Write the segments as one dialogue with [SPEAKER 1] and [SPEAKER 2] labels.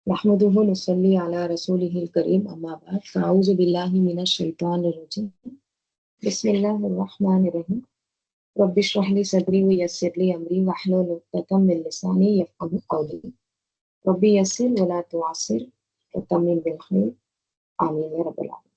[SPEAKER 1] نحمده ونصلي على رسوله الكريم أما بعد فأعوذ بالله من الشيطان الرجيم بسم الله الرحمن الرحيم رب اشرح لي صدري ويسر لي أمري واحلل عقدة من لساني يفقهوا قولي ربي يسر ولا تعسر وتمم بالخير آمين يا رب العالمين.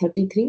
[SPEAKER 1] 33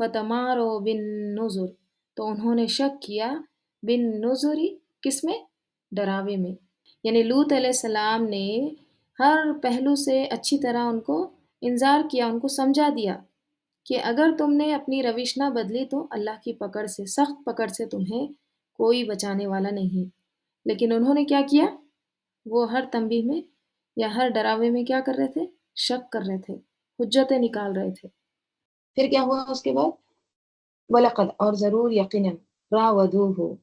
[SPEAKER 2] فتمارو بن نظر، تو انہوں نے شک کیا بن نظری، کس میں؟ ڈراوے میں. یعنی لوط علیہ السلام نے ہر پہلو سے اچھی طرح ان کو انذار کیا، ان کو سمجھا دیا کہ اگر تم نے اپنی روش نہ بدلی تو اللہ کی پکڑ سے، سخت پکڑ سے تمہیں کوئی بچانے والا نہیں. لیکن انہوں نے کیا کیا؟ وہ ہر تنبیہ میں یا ہر ڈراوے میں کیا کر رہے تھے؟ شک کر رہے تھے، حجتیں نکال رہے تھے.
[SPEAKER 1] پھر کیا ہوا اس کے بعد؟ وَلَقَدْ، اور ضرور یقیناً، راودوہ،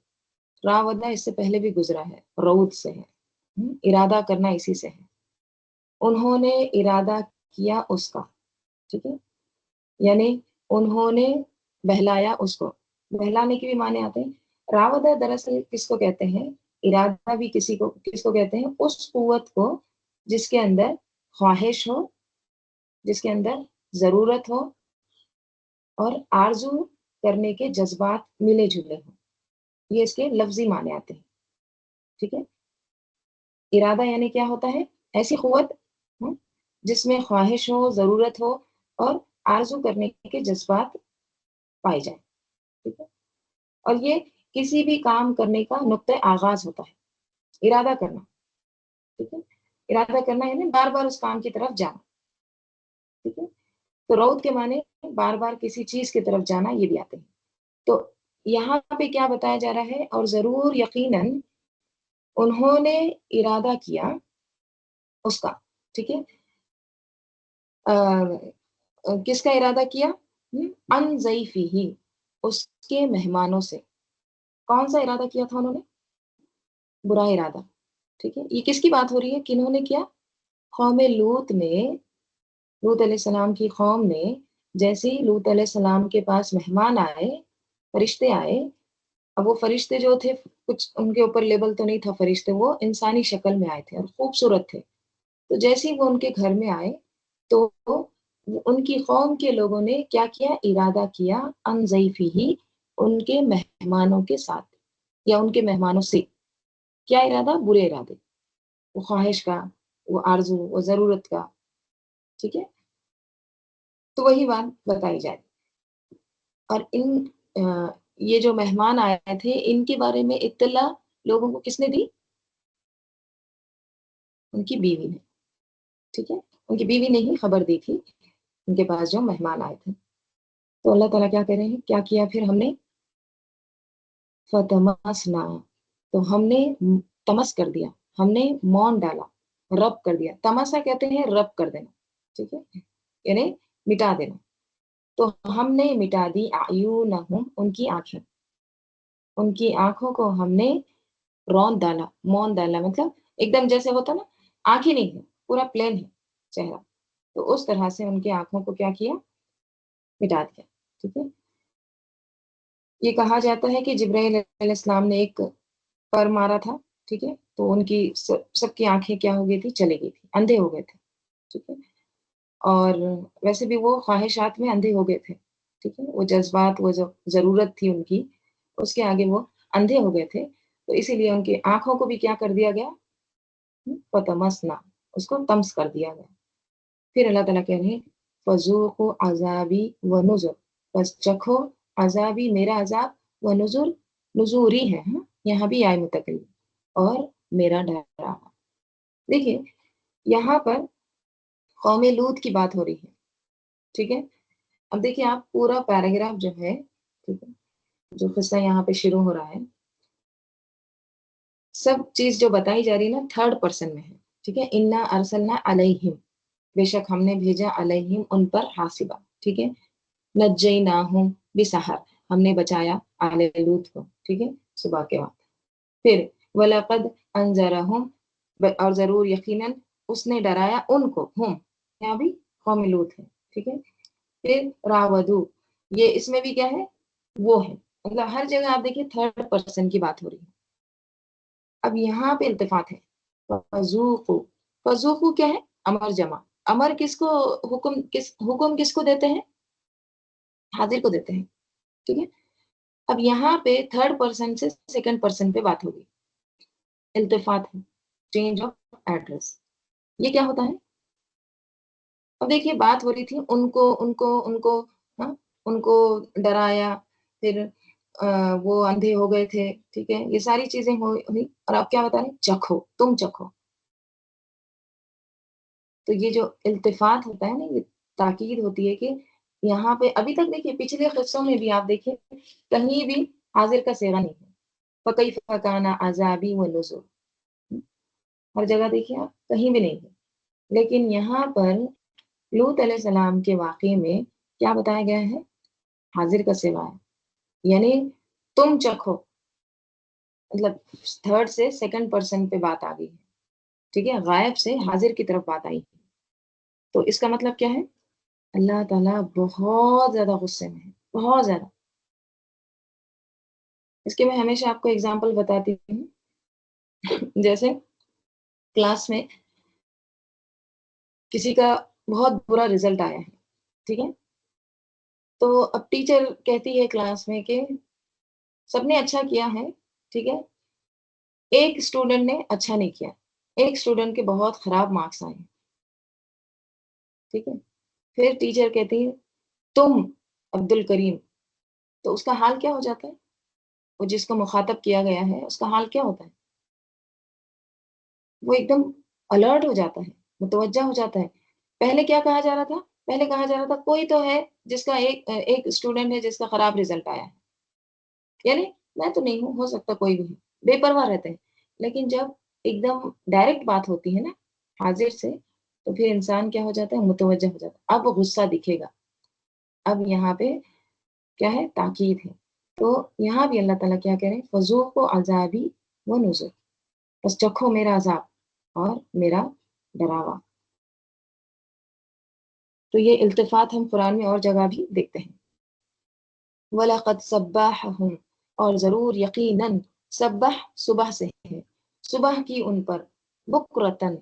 [SPEAKER 1] راودہ اس سے پہلے بھی گزرا ہے، رود سے ہے، ارادہ کرنا اسی سے ہے. انہوں نے ارادہ کیا اس کا، ٹھیک ہے، یعنی انہوں نے بہلایا اس کو. بہلانے کے بھی معنی آتے ہیں. راودہ دراصل کس کو کہتے ہیں؟ ارادہ بھی کس کو کہتے ہیں؟ اس قوت کو جس کے اندر خواہش ہو، جس کے اندر ضرورت ہو اور آرزو کرنے کے جذبات ملے جلے ہوں. یہ اس کے لفظی معنی آتے ہیں، ٹھیک ہے. ارادہ یعنی کیا ہوتا ہے؟ ایسی قوت جس میں خواہش ہو، ضرورت ہو اور آرزو کرنے کے جذبات پائے جائیں، ٹھیک ہے. اور یہ کسی بھی کام کرنے کا نقطۂ آغاز ہوتا ہے، ارادہ کرنا، ٹھیک ہے. ارادہ کرنا یعنی بار بار اس کام کی طرف جانا، ٹھیک ہے. تو رود کے معنی بار بار کسی چیز کی طرف جانا، یہ بھی آتے ہیں. تو یہاں پہ کیا بتایا جا رہا ہے؟ اور ضرور یقیناً انہوں نے ارادہ کیا اس کا، ٹھیک ہے. کس کا ارادہ کیا؟ ان ضیفہ، اس کے مہمانوں سے. کون سا ارادہ کیا تھا انہوں نے؟ برا ارادہ، ٹھیک ہے. یہ کس کی بات ہو رہی ہے؟ کنہوں نے کیا؟ قوم لوط نے، لوط علیہ السلام کی قوم نے جیسے ہی لوط علیہ السلام کے پاس مہمان آئے، فرشتے آئے. اب وہ فرشتے جو تھے، کچھ ان کے اوپر لیبل تو نہیں تھا فرشتے، وہ انسانی شکل میں آئے تھے اور خوبصورت تھے. تو جیسے ہی وہ ان کے گھر میں آئے تو ان کی قوم کے لوگوں نے کیا کیا؟ ارادہ کیا ان ضیفہ، ان کے مہمانوں کے ساتھ یا ان کے مہمانوں سے. کیا ارادہ؟ برے ارادے، وہ خواہش کا، وہ آرزو، وہ ضرورت کا، ٹھیک ہے. تو وہی بات بتائی جائے. اور یہ جو مہمان آئے تھے، ان کے بارے میں اطلاع لوگوں کو کس نے دی؟ ان کی بیوی نے، ٹھیک ہے. ان کی بیوی نے ہی خبر دی تھی ان کے پاس جو مہمان آئے تھے. تو اللہ تعالیٰ کیا کہہ رہے ہیں؟ کیا کیا پھر ہم نے؟ فتمسنا، تو ہم نے تمس کر دیا، ہم نے مون ڈالا، رب کر دیا. تمسا کہتے ہیں رب کر دینا، ٹھیک ہے، یعنی مٹا دینا. تو ہم نے مٹا دی اعینہم، ان کی آنکھیں، ان کی آنکھوں کو ہم نے روند ڈالا. مون ڈالا مطلب ایک دم جیسے ہوتا نا، آنکھیں نہیں ہے، پورا پلین ہے چہرہ. تو اس طرح سے ان کی آنکھوں کو کیا کیا؟ مٹا دیا، ٹھیک ہے. یہ کہا جاتا ہے کہ جبرائیل علیہ السلام نے ایک پر مارا تھا، ٹھیک ہے. تو ان کی سب کی آنکھیں کیا ہو گئی تھی؟ چلی گئی تھی، اندھے ہو گئے تھے، ٹھیک ہے. اور ویسے بھی وہ خواہشات میں اندھے ہو گئے تھے، ٹھیک ہے. وہ جذبات، وہ جو ضرورت تھی ان کی، اس کے آگے وہ اندھے ہو گئے تھے. تو اسی لیے ان کی آنکھوں کو بھی کیا کر دیا گیا؟ فتمسنا، اس کو تمس کر دیا گیا. پھر اللہ تعالیٰ کہہ رہے ہیں فذوقوا عذابی و نذر، بس چکھو عذابی، میرا عذاب، و نذر، نذوری ہے، یہاں بھی آئے متکلم، اور میرا ڈراوا. دیکھیے یہاں پر قوم لوط کی بات ہو رہی ہے، ٹھیک ہے. اب دیکھیے آپ پورا پیراگراف جو ہے، ٹھیک ہے، جو قصہ یہاں پہ شروع ہو رہا ہے، سب چیز جو بتائی جا رہی ہے نا تھرڈ پرسن میں ہے، ٹھیک ہے. انا ارسلنا علیہم، بے شک ہم نے بھیجا علیہم، ان پر، حاسبہ، ٹھیک ہے. نجیناہم بسحر، ہم نے بچایا آل لوط کو، ٹھیک ہے، صبح کے وقت. پھر وَلَقَدْ أَنذَرَهُمْ، اور ضرور یقیناً اس نے ڈرایا ان کو، یہاں بھی قوم لوط ہے، ٹھیک ہے. پھر راودو، یہ اس میں بھی کیا ہے؟ وہ ہے، مطلب ہر جگہ آپ دیکھیے تھرڈ پرسن کی بات ہو رہی ہے. اب یہاں پہ التفات ہے. فذوقوا، فذوقوا کیا ہے؟ امر جمع. امر کس کو؟ حکم کس کو دیتے ہیں؟ حاضر کو دیتے ہیں، ٹھیک ہے. اب یہاں پہ تھرڈ پرسن سے سیکنڈ پرسن پہ بات ہوگی، التفات ہے، چینج آف ایڈریس. یہ کیا ہوتا ہے؟ اب دیکھیے بات ہو رہی تھی ان کو، ہاں، ان کو ڈرایا، پھر وہ اندھے ہو گئے تھے، ٹھیک ہے؟ یہ ساری چیزیں ہوئی اور آپ کیا بتا رہے ہیں؟ چکھو، تم چکھو۔ تو یہ جو التفات ہوتا ہے نا، یہ تاکید ہوتی ہے کہ یہاں پہ ابھی تک دیکھیے پچھلے قصوں میں بھی آپ دیکھیے کہیں بھی حاضر کا صیغہ نہیں ہے، فَكَيْفَ كَانَ عَذَابِي وَنُذُرِ، ہر جگہ دیکھیے آپ کہیں بھی نہیں ہے، لیکن یہاں پر لوط علیہ السلام کے واقعے میں کیا بتایا گیا ہے؟ حاضر کا صیغہ ہے، یعنی تم چکھو، مطلب تھرڈ سے سیکنڈ پرسن پہ بات آ گئی ہے، ٹھیک ہے؟ غائب سے حاضر کی طرف بات آئی ہے، تو اس کا مطلب کیا ہے؟ اللہ تعالیٰ بہت زیادہ غصے میں ہے، بہت زیادہ۔ اس کے میں ہمیشہ آپ کو اگزامپل بتاتی ہوں، جیسے کلاس میں کسی کا بہت برا رزلٹ آیا ہے، ٹھیک ہے؟ تو اب ٹیچر کہتی ہے کلاس میں کہ سب نے اچھا کیا ہے، ٹھیک ہے؟ ایک اسٹوڈنٹ نے اچھا نہیں کیا، ایک اسٹوڈنٹ کے بہت خراب مارکس آئے ہیں، ٹھیک ہے؟ پھر ٹیچر کہتی ہے تم عبد الکریم، تو اس کا حال کیا ہو جاتا ہے؟ وہ جس کو مخاطب کیا گیا ہے اس کا حال کیا ہوتا ہے؟ وہ ایک دم الرٹ ہو جاتا ہے، متوجہ ہو جاتا ہے۔ پہلے کیا کہا جا رہا تھا؟ پہلے کہا جا رہا تھا کوئی تو ہے جس کا ایک اسٹوڈنٹ ہے جس کا خراب رزلٹ آیا ہے، یعنی میں تو نہیں ہوں، ہو سکتا کوئی بھی ہے، بے پرواہ رہتے ہیں۔ لیکن جب ایک دم ڈائریکٹ بات ہوتی ہے نا حاضر سے، تو پھر انسان کیا ہو جاتا ہے؟ متوجہ ہو جاتا ہے، اب وہ غصہ دکھے گا، اب یہاں پہ کیا ہے؟ تاکید ہے۔ تو یہاں بھی اللہ تعالیٰ کیا کہہ رہے ہیں؟ فَذُوقُوا عَذَابِي وَنُذُرِ، بس چکھو میرا عذاب اور میرا ڈراوا۔ تو یہ التفات ہم قرآن میں اور جگہ بھی دیکھتے ہیں۔ وَلَقَدْ سَبَّحَهُمْ، اور ضرور یقیناً، سبح صبح سے ہے، صبح کی ان پر، بکرتن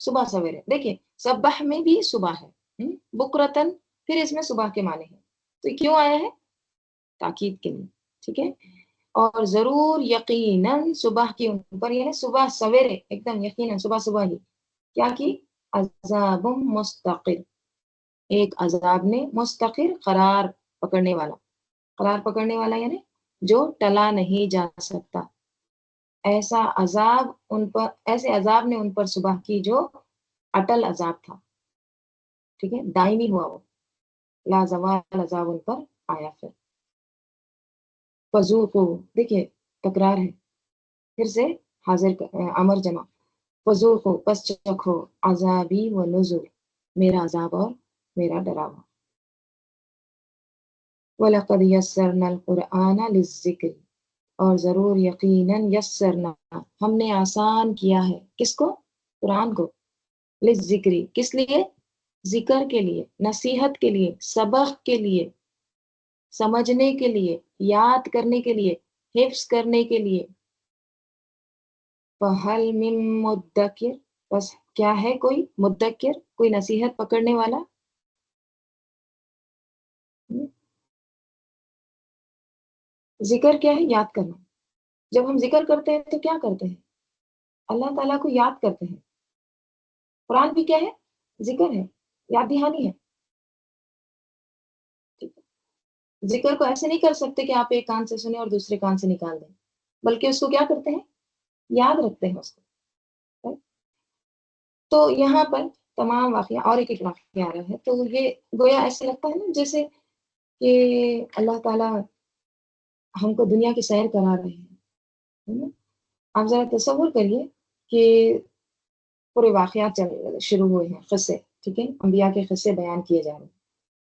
[SPEAKER 1] صبح سویرے، دیکھیں سبح میں بھی صبح ہے، بکرتن پھر اس میں صبح کے معنی ہے، تو کیوں آیا ہے؟ تاکید کے لیے، ٹھیک ہے؟ اور ضرور یقیناً صبح کی ان پر، یعنی صبح سویرے ایک دم یقیناً صبح صبح ہی کیا کی؟ عذاب مستقر، ایک عذاب نے، مستقر قرار پکڑنے والا، قرار پکڑنے والا یعنی جو ٹلا نہیں جا سکتا، ایسا عذاب ان پر، ایسے عذاب نے ان پر صبح کی جو اٹل عذاب تھا، ٹھیک ہے؟ دائمی ہوا، وہ لازوال عذاب ان پر آیا۔ پھر فذوقوا، دیکھیے تکرار ہے، پھر سے حاضر امر جمع، فذوقوا پس چکھو، عذابی و نذر میرا عذاب اور میرا ڈراوا۔ وَلَقَدْ يَسَّرْنَا الْقُرْآنَ لِلذِّكْرِ، اور ضرور یقیناً یسرنا ہم نے آسان کیا ہے، کس کو؟ قرآن کو، للذکری کس لیے؟ ذکر کے لیے، نصیحت کے لیے، سبق کے لیے، سمجھنے کے لیے، یاد کرنے کے لیے، حفظ کرنے کے لیے۔ فَهَلْ مِن مُدَّکِرٍ، بس کیا ہے کوئی مدکر، کوئی نصیحت پکڑنے والا؟ ذکر کیا ہے؟ یاد کرنا۔ جب ہم ذکر کرتے ہیں تو کیا کرتے ہیں؟ اللہ تعالیٰ کو یاد کرتے ہیں۔ قرآن بھی کیا ہے؟ ذکر ہے، یاد دہانی ہے۔ ذکر کو ایسے نہیں کر سکتے کہ آپ ایک کان سے سنیں اور دوسرے کان سے نکال دیں، بلکہ اس کو کیا کرتے ہیں؟ یاد رکھتے ہیں اس کو۔ تو یہاں پر تمام واقعہ، اور ایک واقعہ آ رہا ہے، تو یہ گویا ایسے لگتا ہے نا جیسے کہ اللہ تعالیٰ ہم کو دنیا کی سیر کرا رہے ہیں، ہے نا؟ آپ ذرا تصور کریے کہ پورے واقعات شروع ہوئے ہیں، قصے، ٹھیک ہے؟ انبیاء کے قصے بیان کیے جا رہے ہیں،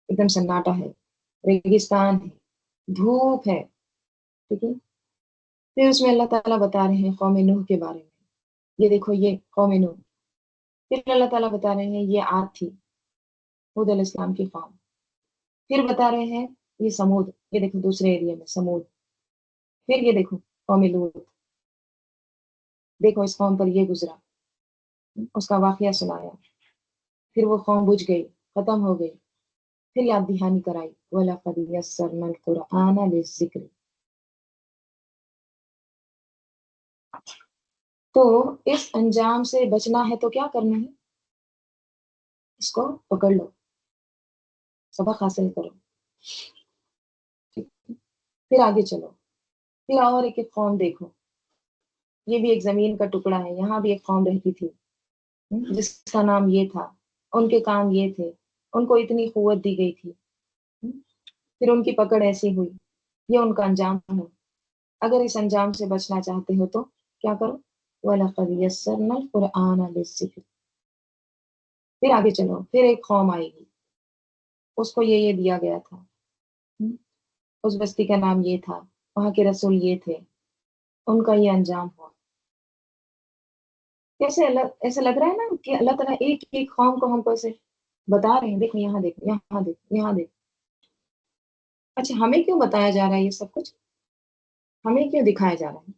[SPEAKER 1] ایک دم سناٹا ہے، ریگستان ہے، دھوپ ہے، ٹھیک ہے؟ پھر اس میں اللہ تعالیٰ بتا رہے ہیں قوم نوح کے بارے میں، یہ دیکھو یہ قوم نوح، پھر اللہ تعالیٰ بتا رہے ہیں یہ عاد تھی، ہود علیہ السلام کی قوم، پھر بتا رہے ہیں یہ سمود، یہ دیکھو دوسرے ایریا میں سمود، پھر یہ دیکھو قوم لوط، دیکھو اس قوم پر یہ گزرا، اس کا واقعہ سنایا، پھر وہ قوم بجھ گئی، ختم ہو گئی، پھر یاد دہانی کرائی، وَلَقَدْ يَسَّرْنَا الْقُرْآنَ لِلذِّكْرِ۔ تو اس انجام سے بچنا ہے تو کیا کرنا ہے؟ اس کو پکڑ لو، سبق حاصل کرو۔ پھر آگے چلو، پھر اور ایک قوم دیکھو، یہ بھی ایک زمین کا ٹکڑا ہے، یہاں بھی ایک قوم رہتی تھی، جس کا نام یہ تھا، ان کے کام یہ تھے، ان کو اتنی قوت دی گئی تھی، پھر ان کی پکڑ ایسی ہوئی، یہ ان کا انجام ہے۔ اگر اس انجام سے بچنا چاہتے ہو تو کیا کرو؟ وَلَقَدْ يَسَّرْنَا الْقُرْآنَ لِلذِّكْرِ، پھر آگے چلو، پھر ایک قوم آئے گی، اس کو یہ دیا گیا تھا، اس بستی کا نام یہ تھا، وہاں کے رسول یہ تھے، ان کا یہ انجام ہوا۔ کیسے ایسے لگ رہا ہے نا کہ اللہ تعالیٰ ایک ایک قوم کو ہم کو ایسے بتا رہے ہیں، دیکھو یہاں دیکھو، یہاں دیکھو، یہاں دیکھو۔ اچھا ہمیں کیوں بتایا جا رہا ہے یہ سب کچھ؟ ہمیں کیوں دکھایا جا رہا ہے؟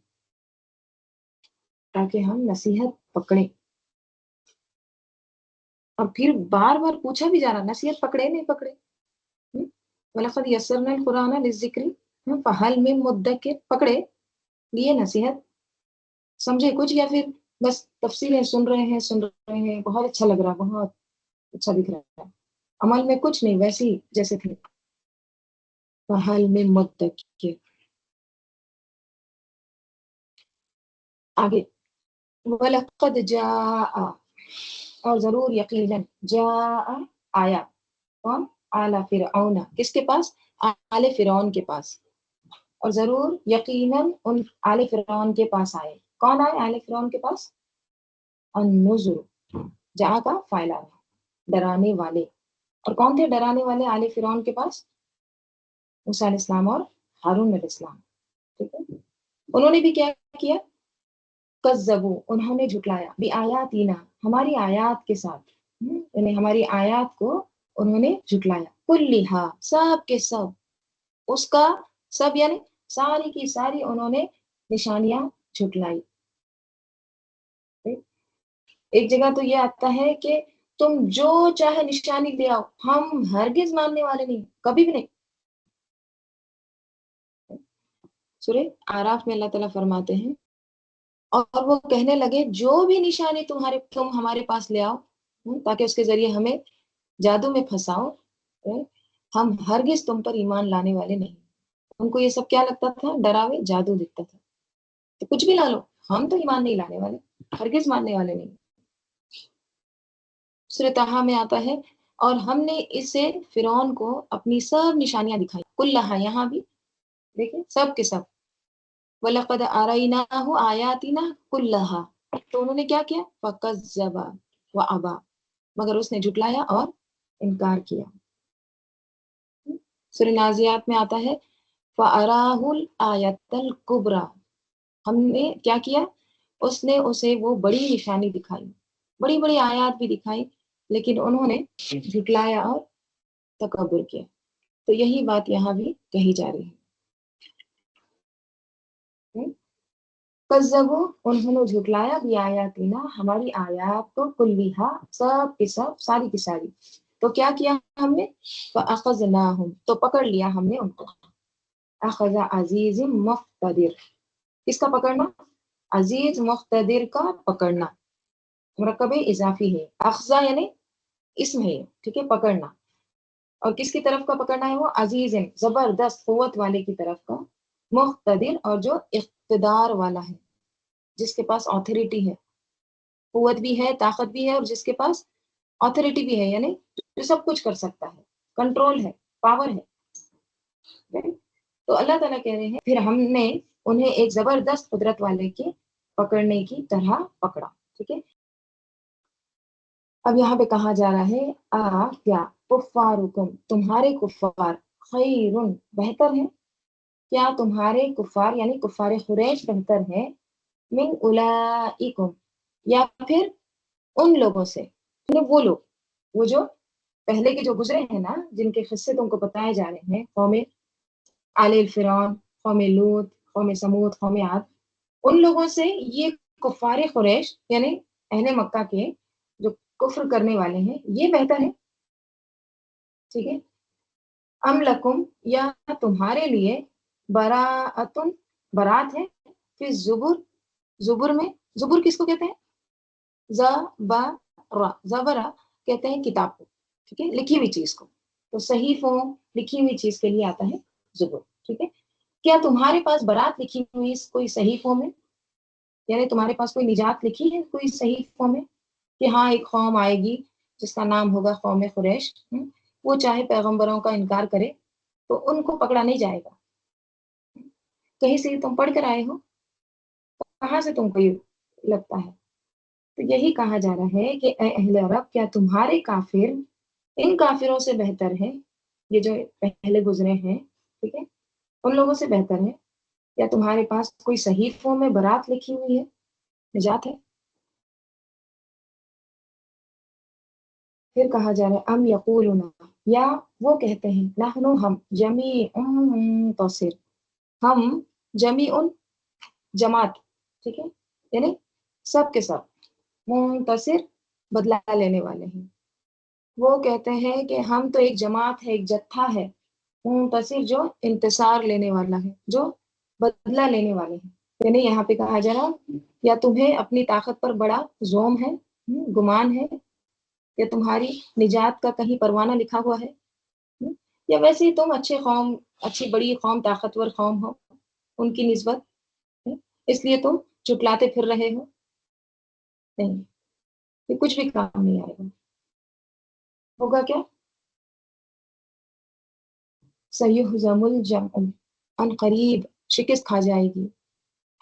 [SPEAKER 1] تاکہ ہم نصیحت پکڑیں۔ اور پھر بار بار پوچھا بھی جا رہا، نصیحت پکڑے نہیں پکڑے؟ وَلَقَدْ يَسَّرْنَا الْقُرْآنَ لِلذِّكْرِ فَهَلْ مِن مُدَّكِرٍ، پکڑے لیے نصیحت، سمجھے کچھ، یا پھر بس تفصیلیں سن رہے ہیں، بہت اچھا لگ رہا، بہت اچھا دکھ رہا ہے، عمل میں کچھ نہیں، ویسی جیسے تھے۔ فَهَلْ مِن مُدَّكِرٍ، آگے وَلَقَدْ جَاءَ، اور ضرور یقیناً، جاء آیا، کون؟ آل فرعون، کس کے پاس؟ آل فرعون کے پاس، اور ضرور یقیناً ان آل فرعون کے پاس آئے، کون آئے آل فرعون کے پاس؟ النذر، جہاں کا فائل آ رہا، ڈرانے والے، اور کون تھے ڈرانے والے آل فرعون کے پاس؟ موسیٰ علیہ السلام اور ہارون علیہ السلام، ٹھیک ہے؟ انہوں نے بھی کیا کیا؟ کذبوا، انہوں نے جھٹلایا، بآیاتنا، ہماری آیات کے ساتھ، یعنی ہماری آیات کو انہوں نے جھٹلایا، کلھا، سب کے سب، اس کا سب یعنی ساری کی ساری انہوں نے نشانیاں جھٹلائی۔ ایک جگہ تو یہ آتا ہے کہ تم جو چاہے نشانی لے آؤ، ہم ہرگز ماننے والے نہیں، کبھی بھی نہیں۔ سورہ اعراف میں اللہ تعالیٰ فرماتے ہیں، اور وہ کہنے لگے جو بھی نشانی تم ہمارے پاس لے آؤ، تاکہ اس کے ذریعے ہمیں جادو میں پھنساؤ، ہم ہرگز تم پر ایمان لانے والے نہیں۔ ان کو یہ سب کیا لگتا تھا؟ ڈراوے جادو دکھتا تھا، تو کچھ بھی لا لو، ہم تو ایمان نہیں لانے والے، ہرگز ماننے والے نہیں۔ سورۃ طٰہٰ میں آتا ہے، اور ہم نے اسے فرعون کو اپنی سب نشانیاں دکھائی، کلھا، یہاں بھی دیکھیں سب کے سب، وَلَقَدْ أَرَيْنَاهُ آيَاتِنَا كُلَّهَا، تو انہوں نے کیا کیا؟ فَكَذَّبَ وَأَبَى، مگر اس نے جھٹلایا اور انکار کیا۔ سورہ نازعات میں آتا ہے، فَأَرَاهُ الْآيَةَ الْكُبْرىٰ، ہم نے کیا کیا؟ اس نے اسے وہ بڑی نشانی دکھائی، بڑی بڑی آیات بھی دکھائی، لیکن انہوں نے جھٹلایا اور تکبر کیا۔ تو یہی بات یہاں بھی کہی جا رہی ہے، کذبوا، انہوں نے جھٹلایا، بآیاتنا، ہماری آیات کو، کلھا، سب کے سب، ساری کی ساری، تو کیا کیا ہم نے؟ فأخذناہم، تو پکڑ لیا ہم نے ان کو، اخذ عزیز مقتدر، کس کا پکڑنا؟ عزیز مقتدر کا پکڑنا، مرکب اضافی ہے، اخذا یعنی اسم ہے، ٹھیک ہے، پکڑنا، اور کس کی طرف کا پکڑنا ہے؟ وہ عزیز، زبردست قوت والے کی طرف کا، مقتدر، اور جو اقتدار والا ہے، جس کے پاس آتھورٹی ہے، قوت بھی ہے، طاقت بھی ہے، اور جس کے پاس آتھورٹی بھی ہے، یعنی جو سب کچھ کر سکتا ہے، کنٹرول ہے، پاور ہے۔ تو اللہ تعالیٰ کہہ رہے ہیں پھر ہم نے انہیں ایک زبردست قدرت والے کے پکڑنے کی طرح پکڑا، ٹھیک ہے۔ اب یہاں پہ کہا جا رہا ہے، کیا کفارکم، تمہارے کفار، خیرن، بہتر ہے، کیا تمہارے کفار یعنی کفار قریش بہتر ہے، من اولئکم، یا پھر ان لوگوں سے، یعنی وہ لوگ، وہ جو پہلے کے جو گزرے ہیں نا، جن کے قصے تم کو بتائے جا رہے ہیں، قوم آل فرعون، قوم لوط، قوم سمود، قوم عاد، ان لوگوں سے یہ کفار قریش یعنی اہل مکہ کے جو کفر کرنے والے ہیں، یہ بہتر ہے، ٹھیک ہے۔ ام لکم، یا تمہارے لیے، براءتن، برات ہے، پھر زبر، زبر میں، زبر کس کو کہتے ہیں؟ زبر، زبر کہتے ہیں کتاب کو، ٹھیک ہے، لکھی ہوئی چیز کو، تو صحیفوں، لکھی ہوئی چیز کے لیے آتا ہے زبر، ٹھیک ہے۔ کیا تمہارے پاس برات لکھی ہوئی کوئی صحیفوں میں؟ یعنی تمہارے پاس کوئی نجات لکھی ہے کوئی صحیفوں میں کہ ہاں ایک قوم آئے گی جس کا نام ہوگا قوم قریش، وہ چاہے پیغمبروں کا انکار کرے تو ان کو پکڑا نہیں جائے گا؟ کہیں سے تم پڑھ کر آئے ہو؟ کہاں سے تم کو یہ لگتا ہے؟ تو یہی کہا جا رہا ہے کہ اے اہل عرب، کیا تمہارے کافر ان کافروں سے بہتر ہے، یہ جو پہلے گزرے ہیں، ٹھیک ہے، ان لوگوں سے بہتر ہے؟ یا تمہارے پاس کوئی صحیفوں میں برات لکھی ہوئی ہے، نجات ہے؟ پھر کہا جا رہا ہے ام یقولون، یا وہ کہتے ہیں نحنو ہم جمیع منتصر، ہم جمیع جماعت، ٹھیک ہے، یعنی سب کے سب منتصر بدلہ لینے والے ہیں۔ وہ کہتے ہیں کہ ہم تو ایک جماعت ہے، ایک جتھا ہے، منتصر جو انتصار لینے والا ہے، جو بدلہ لینے والے ہیں۔ یعنی یہاں پہ کہا جا رہا یا تمہیں اپنی طاقت پر بڑا زوم ہے، گمان ہے، یا تمہاری نجات کا کہیں پروانہ لکھا ہوا ہے، یا ویسے ہی تم اچھے قوم، اچھی بڑی قوم، طاقتور قوم ہو ان کی نسبت، اس لیے تم چٹلاتے پھر رہے ہو؟ نہیں، یہ کچھ بھی کام نہیں آئے گا۔ ہوگا کیا؟ سیہزم الجمع، ان قریب شکست کھا جائے گی۔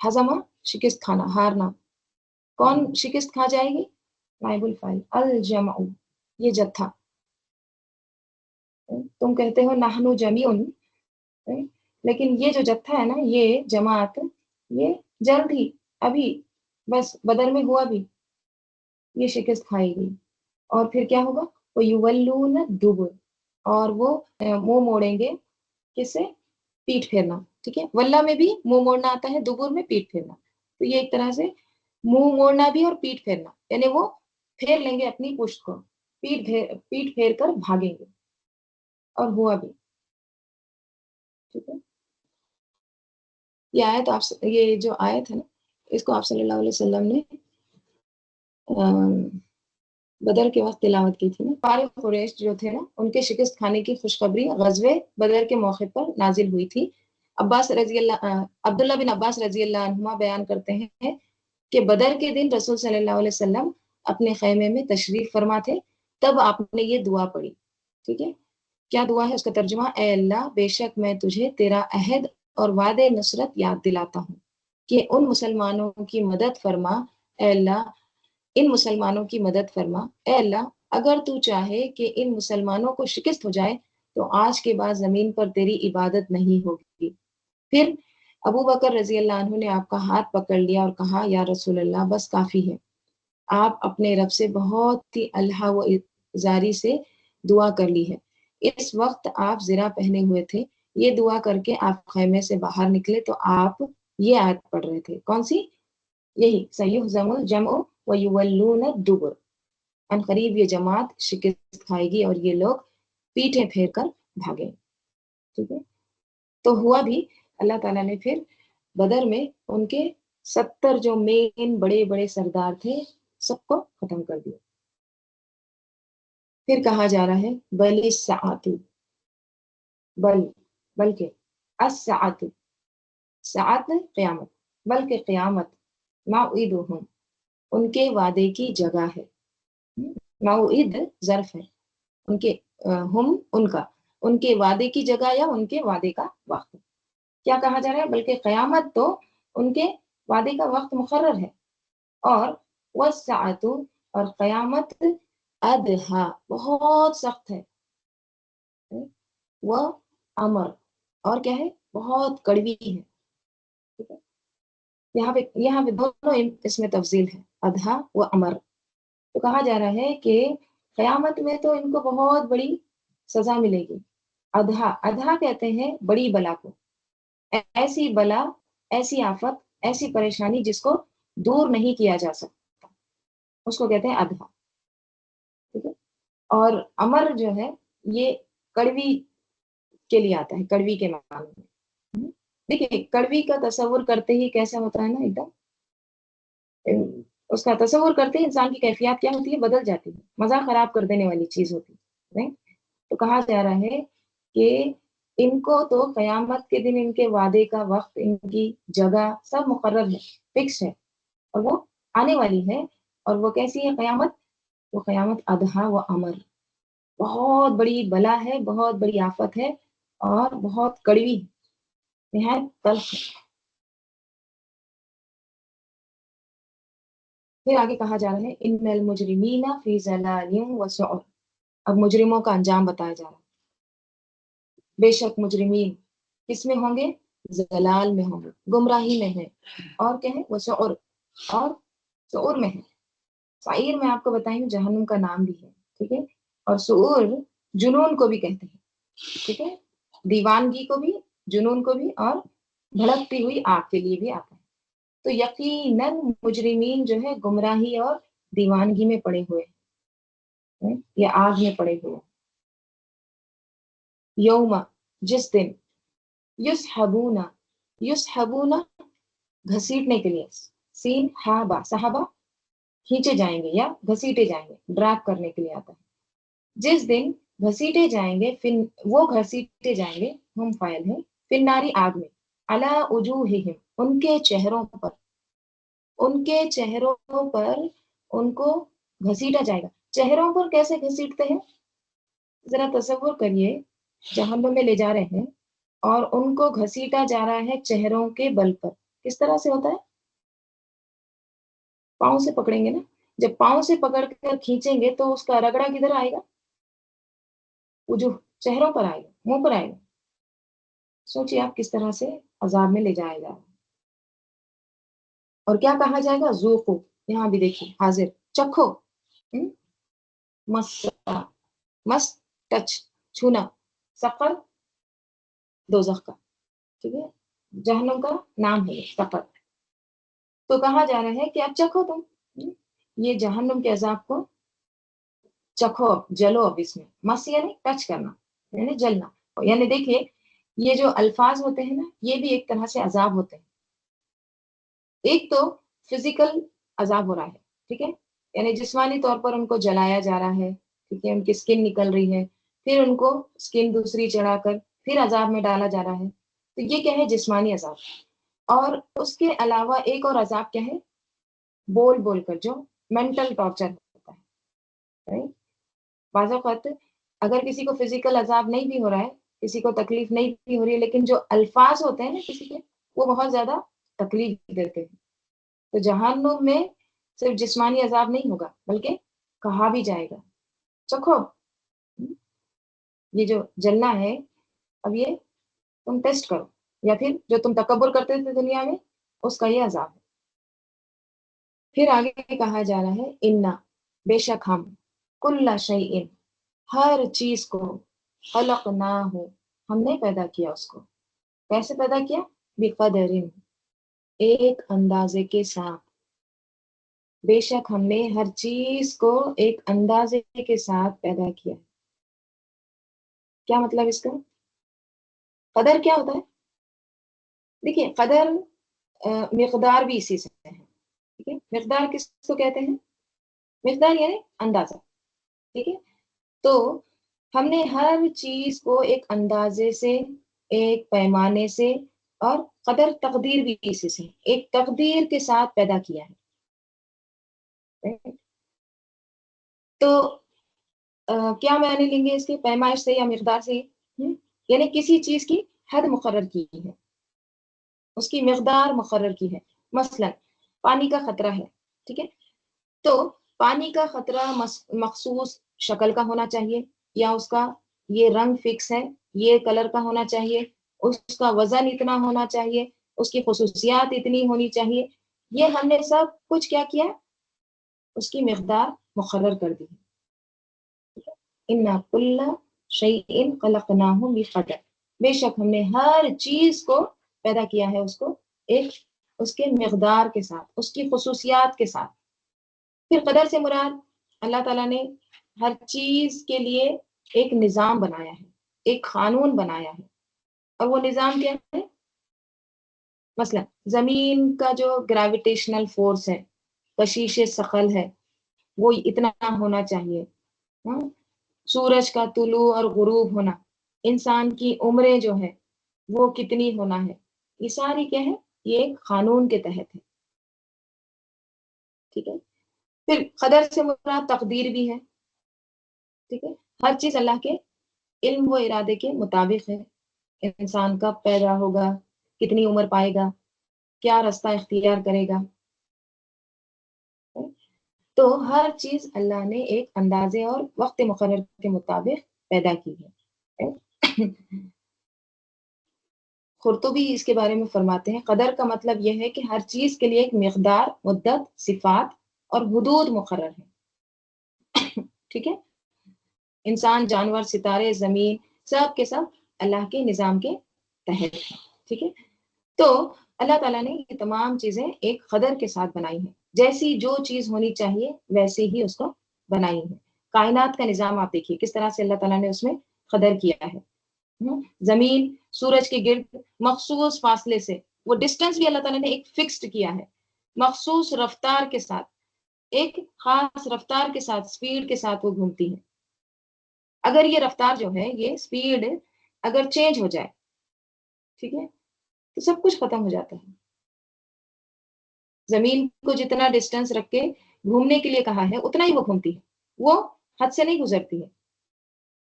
[SPEAKER 1] ہزمہ شکست کھانا، ہارنا، کون شکست کھا جائے گی؟ نائب الفاعل الجمع، یہ جتھا۔ تم کہتے ہو نحنو جمیع، لیکن یہ جو جتھا ہے نا، یہ جماعت، یہ جلد ہی، ابھی بس بدر میں ہوا بھی، یہ شکست کھائے گی۔ اور پھر کیا ہوگا؟ وہ یولون الدبر، اور وہ منہ موڑیں گے، کس سے؟ پیٹ پھیرنا، ٹھیک ہے، ولہ میں بھی منہ موڑنا آتا ہے، دبر میں پیٹ پھیرنا، تو یہ ایک طرح سے منہ موڑنا بھی اور پیٹ پھیرنا، یعنی وہ پھیر لیں گے اپنی پشت کو، پیٹ پھیر کر بھاگیں گے، اور ہوا بھی، ٹھیک ہے۔ یہ آیت یہ جو آیت ہے نا، اس کو آپ صلی اللہ علیہ وسلم نے بدر کے وقت تلاوت کی تھی نا۔ فارغ قریش جو تھے نا، ان کے شکست کھانے کی خوشخبری غزوے بدر کے موقع پر نازل ہوئی تھی۔ عبداللہ بن عباس رضی اللہ عنہما بیان کرتے ہیں کہ بدر کے دن رسول صلی اللہ علیہ وسلم اپنے خیمے میں تشریف فرما تھے، تب آپ نے یہ دعا پڑھی، ٹھیک ہے۔ کیا دعا ہے؟ اس کا ترجمہ، اے اللہ، بے شک میں تجھے تیرا عہد اور وعدے نصرت یاد دلاتا ہوں کہ ان مسلمانوں کی مدد فرما، اے اللہ ان مسلمانوں کی مدد فرما، اے اللہ اگر تو چاہے کہ ان مسلمانوں کو شکست ہو جائے تو آج کے بعد زمین پر تیری عبادت نہیں ہوگی۔ پھر ابو بکر رضی اللہ عنہ نے آپ کا ہاتھ پکڑ لیا اور کہا، یا رسول اللہ، بس کافی ہے، آپ اپنے رب سے بہت ہی اللہ و زاری سے دعا کر لی ہے۔ اس وقت آپ زرہ پہنے ہوئے تھے، یہ دعا کر کے آپ خیمے سے باہر نکلے تو آپ یہ آیت پڑھ رہے تھے، کون سی؟ یہی سیہزم الجمع ویولون الدبر، ان قریب یہ جماعت شکست کھائے گی اور یہ لوگ پیٹیں پھیر کر بھاگیں، ٹھیک ہے۔ تو ہوا بھی، اللہ تعالیٰ نے پھر بدر میں ان کے 70 جو مین بڑے بڑے سردار تھے سب کو ختم کر دیا۔ پھر کہا جا رہا ہے بل الساعۃ، بلکہ الساعۃ، ساعت قیامت، بلکہ قیامت، موعدہم، ان کے وعدے کی جگہ ہے، موعد ظرف ہے، ان کے ہم ان کا، ان کے وعدے کی جگہ یا ان کے وعدے کا وقت۔ کیا کہا جا رہا ہے؟ بلکہ قیامت تو ان کے وعدے کا وقت مقرر ہے، اور والساعۃ، اور قیامت ادھا، بہت سخت ہے، وہ امر، اور کیا ہے؟ بہت کڑوی ہے، ٹھیک ہے۔ یہاں پہ دونوں اس میں تفضیل ہے، ادھا و امر۔ تو کہا جا رہا ہے کہ قیامت میں تو ان کو بہت بڑی سزا ملے گی۔ ادھا، ادھا کہتے ہیں بڑی بلا کو، ایسی بلا، ایسی آفت، ایسی پریشانی جس کو دور نہیں کیا جا سکتا، اس کو کہتے ہیں ادھا، ٹھیک ہے۔ اور امر جو ہے یہ کڑوی کے لیے آتا ہے، کڑوی کے معنی میں۔ دیکھیے کڑوی کا تصور کرتے ہی کیسا ہوتا ہے نا، ایک دم اس کا تصور کرتے ہی انسان کی کیفیات کیا ہوتی ہے؟ بدل جاتی ہے، مزہ خراب کر دینے والی چیز ہوتی ہے، نہیں؟ تو کہا جا رہا ہے کہ ان کو تو قیامت کے دن ان کے وعدے کا وقت، ان کی جگہ سب مقرر ہے، فکس ہے، اور وہ آنے والی ہے. اور وہ کیسی ہے قیامت؟ وہ قیامت ادھا و امر، بہت بڑی بلا ہے، بہت بڑی آفت ہے، اور بہت کڑوی ہے، نہایت تلخ ہے. پھر آگے کہا جا رہا ہے ان المجرمین فی ضلال و سعر. اب مجرموں کا انجام بتایا جا رہا ہے. بے شک مجرمین کس میں ہوں گے؟ ضلال میں ہوں گے، گمراہی میں ہے، اور کیا ہے؟ وہ سعر، اور سعور میں ہے. سعیر میں آپ کو بتائیں جہنم کا نام بھی ہے، ٹھیک ہے. اور سعور جنون کو بھی کہتے ہیں، ٹھیک ہے، دیوانگی کو بھی، جنون کو بھی، اور بھڑکتی ہوئی آگ کے لیے بھی آتا ہے. تو یقیناً مجرمین جو ہے گمراہی اور دیوانگی میں پڑے ہوئے ہیں، یا آگ میں پڑے ہوئے ہیں. یوم، جس دن، یسحبون، یسحبون گھسیٹنے کے لیے، سین ہا با، صحابہ کھینچے جائیں گے یا گھسیٹے جائیں گے، ڈریگ کرنے کے لیے آتا ہے. جس دن گھسیٹے جائیں گے، وہ گھسیٹے جائیں گے، ہم فاعل ہیں، فن ناری آگ میں، علی وجوہہم ان کے چہروں پر، ان کے چہروں پر ان کو گھسیٹا جائے گا. چہروں پر کیسے گھسیٹتے ہیں؟ ذرا تصور کریے، جہنم میں لے جا رہے ہیں اور ان کو گھسیٹا جا رہا ہے چہروں کے بل پر. کس طرح سے ہوتا ہے؟ پاؤں سے پکڑیں گے نا. جب پاؤں سے پکڑ کر کھینچیں گے تو اس کا رگڑا کدھر آئے گا؟ وجوہ، چہروں پر آئے گا، منہ پر آئے گا. سوچیے آپ کس طرح سے عذاب میں لے جایا جا رہا ہے. اور کیا کہا جائے گا؟ ذوقو، یہاں بھی دیکھیے حاضر، چکھو. مس، مس ٹچ، چھونا، سقر دوزخ کا، ٹھیک ہے، جہنم کا نام ہے یہ سقر. تو کہا جا رہا ہے کہ اب چکھو تم یہ جہنم کے عذاب کو، چکھو، جلو اب اس میں. مس یعنی ٹچ کرنا، یعنی جلنا. یعنی دیکھیے یہ جو الفاظ ہوتے ہیں نا، یہ بھی ایک طرح سے عذاب ہوتے ہیں. ایک تو فزیکل عذاب ہو رہا ہے، ٹھیک ہے، یعنی جسمانی طور پر ان کو جلایا جا رہا ہے، ٹھیک ہے، ان کی سکن نکل رہی ہے، پھر ان کو سکن دوسری چڑھا کر پھر عذاب میں ڈالا جا رہا ہے. تو یہ کیا ہے؟ جسمانی عذاب. اور اس کے علاوہ ایک اور عذاب کیا ہے؟ بول بول کر جو مینٹل ٹارچر ہوتا ہے. بعض اوقات اگر کسی کو فزیکل عذاب نہیں بھی ہو رہا ہے، کسی کو تکلیف نہیں بھی ہو رہی ہے، لیکن جو الفاظ ہوتے ہیں نا کسی کے، وہ بہت زیادہ تکلیف دیتے ہیں. تو جہنم میں صرف جسمانی عذاب نہیں ہوگا بلکہ کہا بھی جائے گا چکھو یہ جو جلنا ہے، اب یہ تم ٹیسٹ کرو، یا پھر جو تم تکبر کرتے تھے دنیا میں اس کا یہ عذاب ہے. پھر آگے کہا جا رہا ہے انا، بے شک ہم، کل شیء ہر چیز کو، خلقناہ ہم نے پیدا کیا اس کو. کیسے پیدا کیا؟ بقدر، ایک اندازے کے ساتھ. بے شک ہم نے ہر چیز کو ایک اندازے کے ساتھ پیدا کیا. کیا مطلب اس کا؟ قدر کیا ہوتا ہے؟ دیکھیے قدر مقدار بھی اسی سے ہے، ٹھیک ہے. مقدار کس کو کہتے ہیں؟ مقدار یعنی اندازہ، ٹھیک ہے. تو ہم نے ہر چیز کو ایک اندازے سے، ایک پیمانے سے، اور قدر تقدیر بھی اسی سے، ایک تقدیر کے ساتھ پیدا کیا ہے. تو کیا معنی لیں گے اس کے؟ پیمائش سے یا مقدار سے؟ یعنی کسی چیز کی حد مقرر کی ہے، اس کی مقدار مقرر کی ہے. مثلا پانی کا خطرہ ہے، ٹھیک ہے، تو پانی کا خطرہ مخصوص شکل کا ہونا چاہیے، یا اس کا یہ رنگ فکس ہے، یہ کلر کا ہونا چاہیے، اس کا وزن اتنا ہونا چاہیے، اس کی خصوصیات اتنی ہونی چاہیے. یہ ہم نے سب کچھ کیا کیا؟ اس کی مقدار مقرر کر دی. اِنَّا كُلَّ شَيْءٍ خَلَقْنَاهُ بِقَدَرٍ، بے شک ہم نے ہر چیز کو پیدا کیا ہے اس کو ایک اس کے مقدار کے ساتھ، اس کی خصوصیات کے ساتھ. پھر قدر سے مراد اللہ تعالیٰ نے ہر چیز کے لیے ایک نظام بنایا ہے، ایک قانون بنایا ہے. اور وہ نظام کیا ہے؟ مثلا زمین کا جو گریویٹیشنل فورس ہے، کشش ثقل ہے، وہ اتنا ہونا چاہیے. سورج کا طلوع اور غروب ہونا انسان کی عمریں جو ہے وہ کتنی ہونا ہے، یہ ساری کیا ہے، یہ ایک قانون کے تحت ہے، ٹھیک ہے۔ پھر قدر سے مراد تقدیر بھی ہے، ٹھیک ہے، ہر چیز اللہ کے علم و ارادے کے مطابق ہے، انسان کب پیدا ہوگا، کتنی عمر پائے گا، کیا رستہ اختیار کرے گا، تو ہر چیز اللہ نے ایک اندازے اور وقت مقرر کے مطابق پیدا کی ہے۔ قرطبی اس کے بارے میں فرماتے ہیں قدر کا مطلب یہ ہے کہ ہر چیز کے لیے ایک مقدار، مدت، صفات اور حدود مقرر ہے، ٹھیک ہے۔ انسان، جانور، ستارے، زمین، سب کے سب اللہ کے نظام کے تحت ہے، ٹھیک ہے۔ تو اللہ تعالیٰ نے یہ تمام چیزیں ایک قدر کے ساتھ بنائی ہیں، جیسی جو چیز ہونی چاہیے ویسے ہی اس کو بنائی ہے۔ کائنات کا نظام آپ دیکھیے کس طرح سے اللہ تعالیٰ نے اس میں قدر کیا ہے۔ زمین سورج کے گرد مخصوص فاصلے سے، وہ ڈسٹینس بھی اللہ تعالیٰ نے ایک فکسڈ کیا ہے، مخصوص رفتار کے ساتھ، ایک خاص رفتار کے ساتھ، سپیڈ کے ساتھ وہ گھومتی ہے۔ اگر یہ رفتار جو ہے، یہ سپیڈ اگر چینج ہو جائے، ٹھیک ہے، تو سب کچھ ختم ہو جاتا ہے۔ زمین کو جتنا ڈسٹینس رکھ کے گھومنے کے لیے کہا ہے اتنا ہی وہ گھومتی ہے، وہ حد سے نہیں گزرتی ہے۔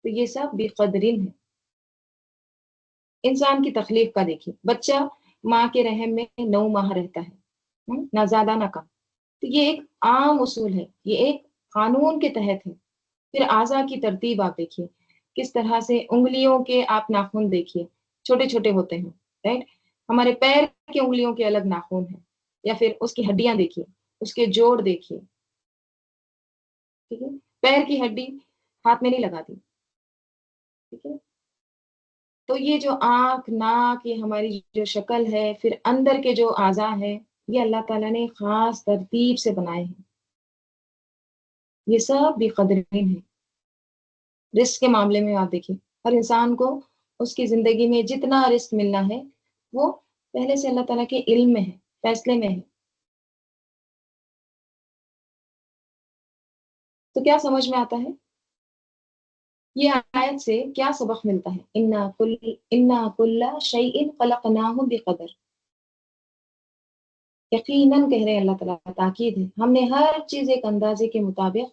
[SPEAKER 1] تو یہ سب بے قدرین ہے۔ انسان کی تخلیق کا دیکھیے، بچہ ماں کے رحم میں 9 ماہ رہتا ہے، نہ زیادہ نہ کم۔ تو یہ ایک عام اصول ہے، یہ ایک قانون کے تحت ہے۔ پھر اعضاء کی ترتیب آپ دیکھیے، کس طرح سے انگلیوں کے آپ ناخن دیکھیے، چھوٹے چھوٹے ہوتے ہیں، رائٹ۔ ہمارے پیر کی انگلیوں کے الگ ناخن ہیں، یا پھر اس کی ہڈیاں دیکھیے، اس کے جوڑ دیکھیے، ٹھیک ہے۔ پیر کی ہڈی ہاتھ میں نہیں لگاتی، ٹھیک ہے۔ تو یہ جو آنکھ، ناک، یہ ہماری جو شکل ہے، پھر اندر کے جو اعضاء ہیں، یہ اللہ تعالیٰ نے خاص ترتیب سے بنائے ہیں۔ یہ سب بھی قدرین ہیں۔ رزق کے معاملے میں آپ دیکھیں، ہر انسان کو اس کی زندگی میں جتنا رزق ملنا ہے وہ پہلے سے اللہ تعالیٰ کے علم میں ہے، فیصلے میں ہے۔ تو کیا سمجھ میں آتا ہے؟ یہ آیت سے کیا سبق ملتا ہے؟ اِنَّا كُلَّ شَيْءٍ خَلَقْنَاهُ بِقَدَر۔ یقیناً کہہ رہے ہیں اللہ تعالیٰ، تاکید ہے، ہم نے ہر چیز ایک اندازے کے مطابق،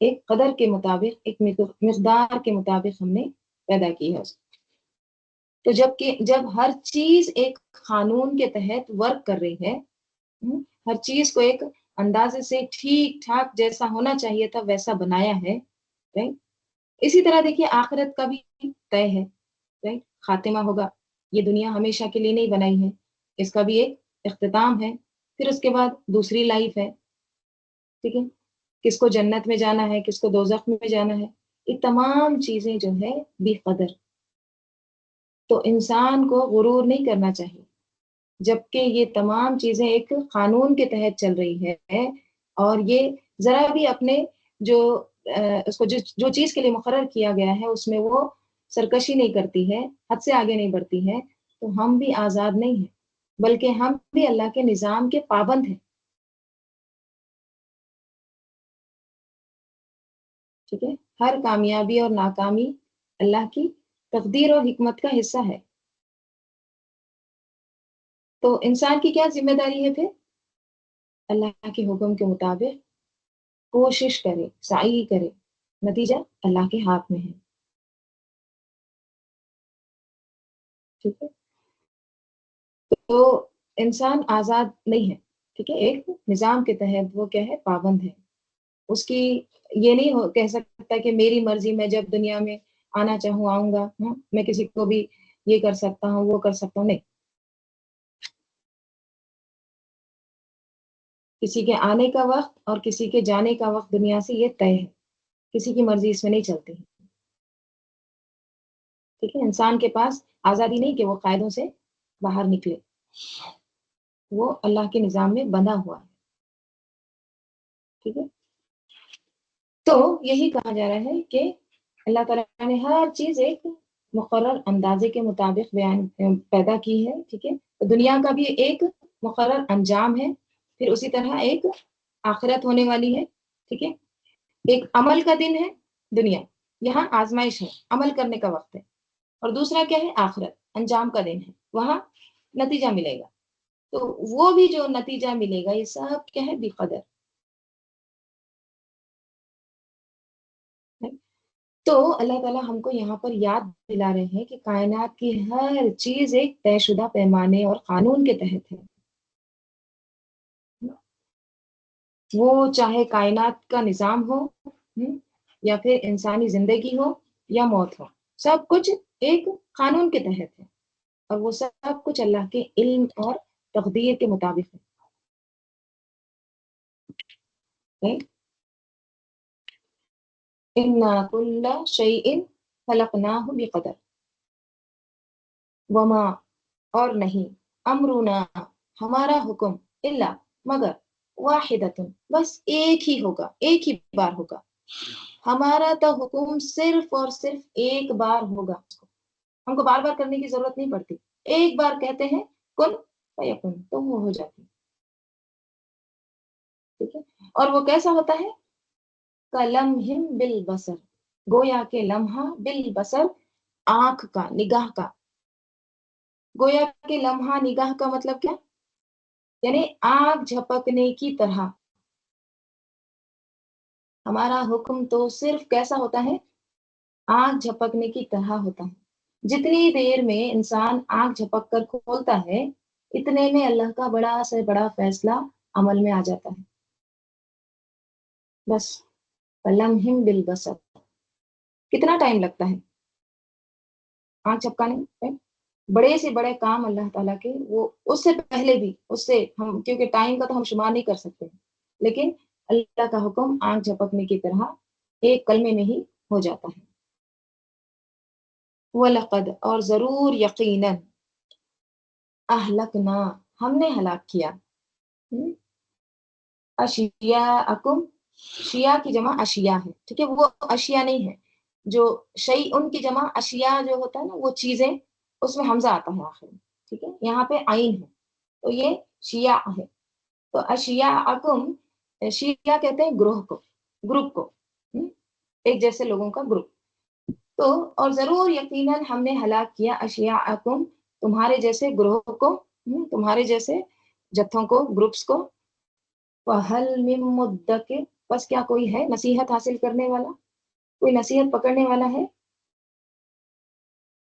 [SPEAKER 1] ایک قدر کے مطابق، ایک مقدار کے مطابق ہم نے پیدا کی ہے۔ تو جب ہر چیز ایک قانون کے تحت ورک کر رہی ہے، ہر چیز کو ایک اندازے سے ٹھیک ٹھاک جیسا ہونا چاہیے تھا ویسا بنایا ہے، اسی طرح دیکھیے آخرت کا بھی طے ہے، خاتمہ ہوگا۔ یہ دنیا ہمیشہ کے لیے نہیں بنائی ہے، اس کا بھی ایک اختتام ہے، پھر اس کے بعد دوسری لائف ہے، ٹھیک ہے۔ کس کو جنت میں جانا ہے، کس کو دوزخ میں جانا ہے، یہ تمام چیزیں جو ہے بے قدر۔ تو انسان کو غرور نہیں کرنا چاہیے، جبکہ یہ تمام چیزیں ایک قانون کے تحت چل رہی ہے، اور یہ ذرا بھی اپنے جو اس کو جو چیز کے لیے مقرر کیا گیا ہے اس میں وہ سرکشی نہیں کرتی ہے، حد سے آگے نہیں بڑھتی ہے، تو ہم بھی آزاد نہیں ہیں، بلکہ ہم بھی اللہ کے نظام کے پابند ہیں، ٹھیک ہے۔ ہر کامیابی اور ناکامی اللہ کی تقدیر اور حکمت کا حصہ ہے۔ تو انسان کی کیا ذمہ داری ہے پھر؟ اللہ کے حکم کے مطابق کوشش کرے، سعی کرے، نتیجہ اللہ کے ہاتھ میں ہے، ٹھیک ہے۔ تو انسان آزاد نہیں ہے، ٹھیک ہے، ایک نظام کے تحت وہ کیا ہے، پابند ہے۔ اس کی یہ نہیں کہہ سکتا کہ میری مرضی، میں جب دنیا میں آنا چاہوں آؤں گا، میں کسی کو بھی یہ کر سکتا ہوں وہ کر سکتا ہوں، نہیں۔ کسی کے آنے کا وقت اور کسی کے جانے کا وقت دنیا سے یہ طے ہے، کسی کی مرضی اس میں نہیں چلتی ہے، ٹھیک ہے۔ انسان کے پاس آزادی نہیں کہ وہ قاعدوں سے باہر نکلے، وہ اللہ کے نظام میں بندھا ہوا ہے، ٹھیک ہے۔ تو یہی کہا جا رہا ہے کہ اللہ تعالیٰ نے ہر چیز ایک مقرر اندازے کے مطابق پیدا کی ہے، ٹھیک ہے۔ تو دنیا کا بھی ایک مقرر انجام ہے، پھر اسی طرح ایک آخرت ہونے والی ہے، ٹھیک ہے۔ ایک عمل کا دن ہے دنیا، یہاں آزمائش ہے، عمل کرنے کا وقت ہے، اور دوسرا کیا ہے؟ آخرت، انجام کا دن ہے، وہاں نتیجہ ملے گا، تو وہ بھی جو نتیجہ ملے گا یہ سب کیا ہے؟ بقدر ہے۔ تو اللہ تعالیٰ ہم کو یہاں پر یاد دلا رہے ہیں کہ کائنات کی ہر چیز ایک طے شدہ پیمانے اور قانون کے تحت ہے، وہ چاہے کائنات کا نظام ہو، یا پھر انسانی زندگی ہو یا موت ہو، سب کچھ ایک قانون کے تحت ہے، اور وہ سب کچھ اللہ کے علم اور تقدیر کے مطابق ہے۔ اِنَّا كُلَّ شَيْءٍ خَلَقْنَاهُ بِقَدَرٍ وما، اور نہیں، امرنا، ہمارا حکم، الا، مگر، واحدۃ، بس ایک ہی ہوگا، ایک ہی بار ہوگا، ہمارا تو حکم صرف اور صرف ایک بار ہوگا، ہم کو بار بار کرنے کی ضرورت نہیں پڑتی، ایک بار کہتے ہیں کن فیکن تو وہ ہو جاتی، ٹھیک ہے، اور وہ کیسا ہوتا ہے؟ کلمہم بالبصر، گویا کے لمحہ، بالبصر، آنکھ کا، نگاہ کا، گویا کہ لمحہ نگاہ کا مطلب کیا؟ یعنی آنکھ جھپکنے کی طرح، ہمارا حکم تو صرف کیسا ہوتا ہے؟ آنکھ جھپکنے کی طرح ہوتا ہے، جتنی دیر میں انسان آنکھ جھپک کر کھولتا ہے اتنے میں اللہ کا بڑا سے بڑا فیصلہ عمل میں آ جاتا ہے، بس لمحم بالبصر، کتنا ٹائم لگتا ہے آنکھ جھپکانے میں؟ بڑے سے بڑے کام اللہ تعالیٰ کے، وہ اس سے پہلے بھی، اس سے ہم، کیونکہ ٹائم کا تو ہم شمار نہیں کر سکتے، لیکن اللہ کا حکم آنکھ جھپکنے کی طرح ایک کلمے میں ہی ہو جاتا ہے۔ وَلَقَدْ، اور ضرور، یقیناً، اہلکنا، ہم نے ہلاک کیا، اشیاءکم، شیعہ کی جمع اشیاء ہے، ٹھیک ہے، وہ اشیاء نہیں ہے، جو شیء ان کی جمع اشیاء جو ہوتا ہے نا، وہ چیزیں، اس میں حمزہ آتا ہے آخر میں، ٹھیک ہے، یہاں پہ عین ہے تو یہ شیعہ ہے، تو اشیاءکم، شیعہ کہتے ہیں گروہ کو، گروپ کو، ایک جیسے لوگوں کا گروپ، تو اور ضرور یقیناً ہم نے ہلاک کیا اشیاءکم، تمہارے جیسے گروہ کو، تمہارے جیسے جتھوں کو، گروپس کو، وَهَلْ مِن مُدَّكِرٍ، بس کیا کوئی ہے نصیحت حاصل کرنے والا، کوئی نصیحت پکڑنے والا ہے؟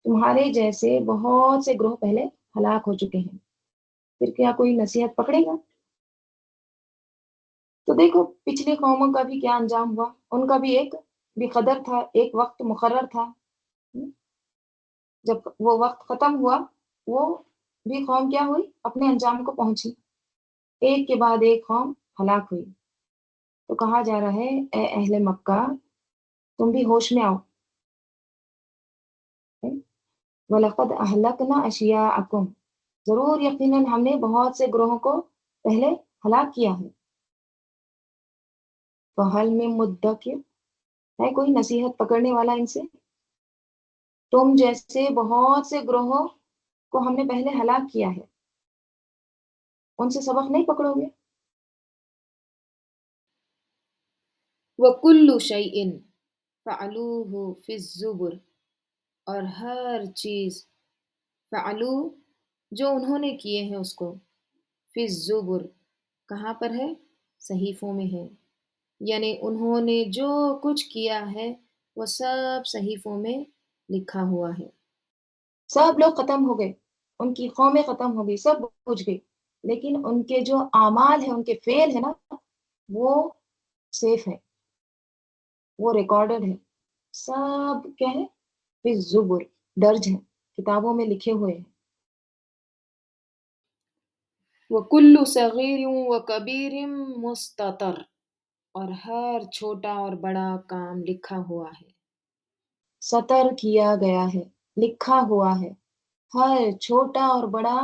[SPEAKER 1] تمہارے جیسے بہت سے گروہ پہلے ہلاک ہو چکے ہیں، پھر کیا کوئی نصیحت پکڑے گا؟ تو دیکھو پچھلی قوموں کا بھی کیا انجام ہوا، ان کا بھی ایک بقدر تھا، ایک وقت مقرر تھا، جب وہ وقت ختم ہوا وہ بھی قوم کیا ہوئی؟ اپنے انجام کو پہنچی، ایک کے بعد ایک قوم ہلاک ہوئی، تو کہا جا رہا ہے اے اہل مکہ تم بھی ہوش میں آؤ، وَلَقَدْ أَهْلَكْنَا أَشْيَاءَكُمْ، ضرور یقیناً ہم نے بہت سے گروہوں کو پہلے ہلاک کیا ہے، فَهَلْ مِن مُدَّكِرٍ، ہے کوئی نصیحت پکڑنے والا ان سے؟ تم جیسے بہت سے گروہوں کو ہم نے پہلے ہلاک کیا ہے، ان سے سبق نہیں پکڑو گے؟
[SPEAKER 2] وَكُلُّ شَيْءٍ فَعَلُوهُ فِي الزُّبُرِ، اور ہر چیز، فعلو، جو انہوں نے کیے ہیں اس کو، فی الزبر، کہاں پر ہے؟ صحیفوں میں ہے، یعنی انہوں نے جو کچھ کیا ہے وہ سب صحیفوں میں لکھا ہوا ہے۔
[SPEAKER 1] سب لوگ ختم ہو گئے، ان کی قومیں ختم ہو گئی، سب بجھ گئی، لیکن ان کے جو اعمال ہیں، ان کے فعل ہے نا، وہ سیف ہے، وہ ریکارڈڈ ہے، سب کیا ہے؟ فی الزبر، درج ہے، کتابوں میں لکھے ہوئے ہیں۔
[SPEAKER 2] وَكُلُّ صَغِيرٍ وَكَبِيرٍ مُسْتَطَرٌ، اور ہر چھوٹا اور بڑا کام لکھا ہوا ہے۔
[SPEAKER 1] سطر کیا گیا ہے، لکھا ہوا ہے، ہر چھوٹا اور بڑا،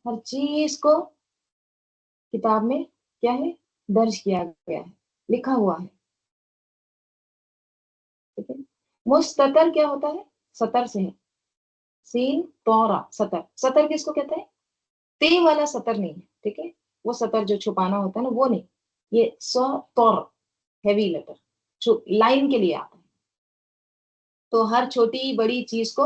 [SPEAKER 1] ہر چیز کو کتاب میں کیا ہے؟ درج کیا گیا ہے، لکھا ہوا ہے، ٹھیک ہے؟ مستتر کیا ہوتا ہے؟ سطر سے ہے، سین طورا، سطر، سطر کس کو کہتے ہیں؟ تے والا سطر نہیں ہے، ٹھیک ہے، وہ سطر جو چھپانا ہوتا ہے نا وہ نہیں، یہ سو طور، ہیوی لیٹر، لائن کے لیے آتا ہے، تو ہر چھوٹی بڑی چیز کو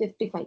[SPEAKER 1] 55,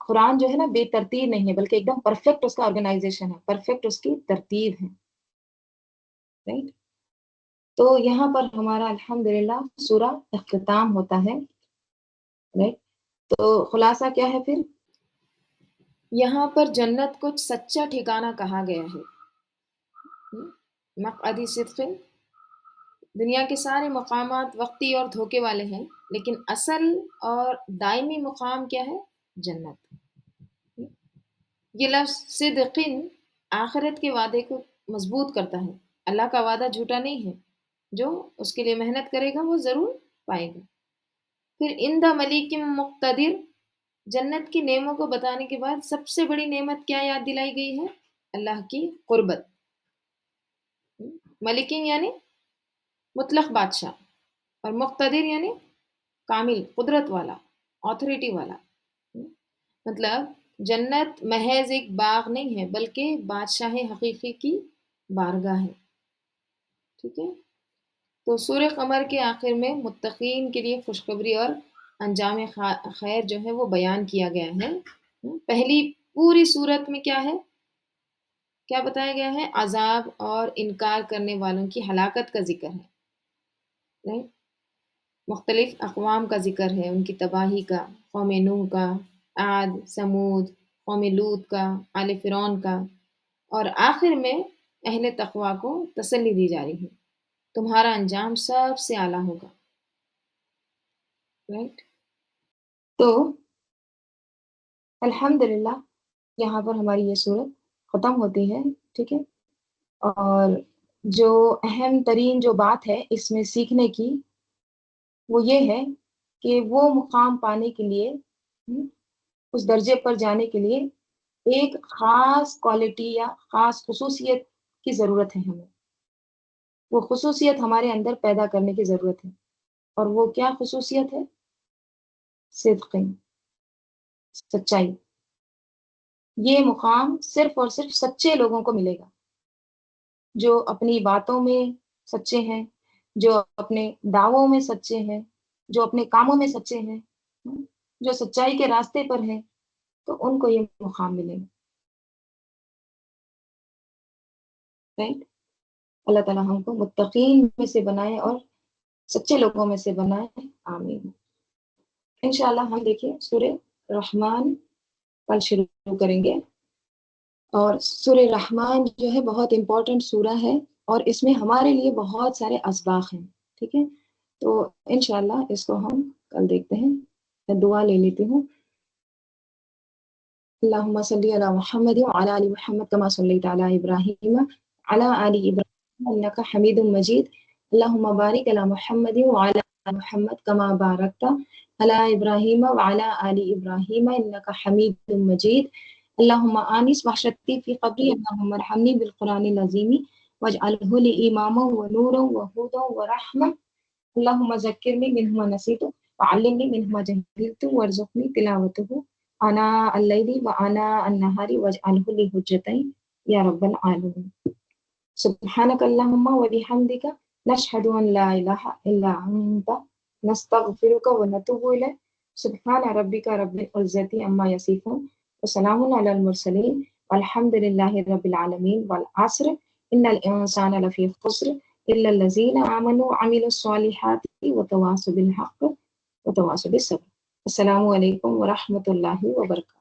[SPEAKER 1] قرآن جو ہے نا بے ترتیب نہیں ہے بلکہ ایک دم پرفیکٹ اس کا آرگنائزیشن ہے, پرفیکٹ اس کی ترتیب ہے, رائٹ. تو یہاں پر ہمارا الحمدللہ سورہ اختتام ہوتا ہے, رائٹ. تو خلاصہ کیا ہے پھر؟
[SPEAKER 2] یہاں پر جنت کو سچا ٹھکانہ کہا گیا ہے. مقعد صدق, دنیا کے سارے مقامات وقتی اور دھوکے والے ہیں, لیکن اصل اور دائمی مقام کیا ہے؟ جنت. یہ لفظ صدقن آخرت کے وعدے کو مضبوط کرتا ہے. اللہ کا وعدہ جھوٹا نہیں ہے, جو اس کے لیے محنت کرے گا وہ ضرور پائے گا. پھر اندہ ملیک مقتدر, جنت کی نعموں کو بتانے کے بعد سب سے بڑی نعمت کیا یاد دلائی گئی ہے؟ اللہ کی قربت. ملکین یعنی مطلق بادشاہ, اور مقتدر یعنی کامل قدرت والا, آتھورٹی والا. مطلب جنت محض ایک باغ نہیں ہے بلکہ بادشاہ حقیقی کی بارگاہ ہے. ٹھیک ہے. تو سورہ قمر کے آخر میں متقین کے لیے خوشخبری اور انجام خیر جو ہے وہ بیان کیا گیا ہے. پہلی پوری صورت میں کیا ہے, کیا بتایا گیا ہے؟ عذاب اور انکار کرنے والوں کی ہلاکت کا ذکر ہے. مختلف اقوام کا ذکر ہے, ان کی تباہی کا, قوم نوح کا, عاد, سمود, قوم لوط کا, آل فرعون کا, اور آخر میں اہل تقوی کو تسلی دی جا رہی ہے, تمہارا انجام سب سے اعلیٰ ہوگا. رائٹ.
[SPEAKER 1] تو الحمدللہ یہاں پر ہماری یہ صورت ختم ہوتی ہے. ٹھیک ہے. اور جو اہم ترین جو بات ہے اس میں سیکھنے کی وہ یہ ہے کہ وہ مقام پانے کے لیے, اس درجے پر جانے کے لیے ایک خاص کوالٹی یا خاص خصوصیت کی ضرورت ہے. ہمیں وہ خصوصیت ہمارے اندر پیدا کرنے کی ضرورت ہے. اور وہ کیا خصوصیت ہے؟ صدق, سچائی. یہ مقام صرف اور صرف سچے لوگوں کو ملے گا, جو اپنی باتوں میں سچے ہیں, جو اپنے دعووں میں سچے ہیں, جو اپنے کاموں میں سچے ہیں, جو سچائی کے راستے پر ہیں, تو ان کو یہ مقام ملے گا. رائٹ. اللہ تعالیٰ ہم کو متقین میں سے بنائے اور سچے لوگوں میں سے بنائے. آمین. انشاءاللہ ہم دیکھیں سورہ رحمان کل شروع کریں گے. اور سورہ رحمان جو ہے بہت امپورٹنٹ سورہ ہے, اور اس میں ہمارے لیے بہت سارے اسباق ہیں. ٹھیک ہے. تو انشاءاللہ اس کو ہم کل دیکھتے ہیں. میں دعا لے لیتی ہوں. اللہم صلی علی محمد وعلی آل محمد کما صلیت علی ابراہیم وعلی آل ابراہیم انک حمید مجید. اللہم بارک علی محمد وعلی آل محمد کما بارکت علی ابراہیم وعلی آل ابراہیم انک حمید مجید. اللہم آنس وحشتی فی قبری. اللہم ارحمنی بالقرآن العظیم واجعلہ لی اماما ونورا وہدا ورحمہ. اللہم ذکرنی منہ ما نسیت وعلمنی منہ ما جہلت وارزقنی تلاوتہ آناء اللیل وآناء النہار واجعلہ لی حجۃ یا رب العالمین. سبحانک اللہم وبحمدک نشہد ان لا الہ الا انت نستغفرک ونتوب الیک. سبحان ربک رب العزۃ عما یصفون وسلام علی المرسلین والحمد للہ رب العالمین. والعصر ان الانسان لفی خسر الا الذین آمنوا وعملوا الصالحات وتواصوا بالحق وتواصوا بالصبر. السلام علیکم ورحمۃ اللہ وبرکاتہ.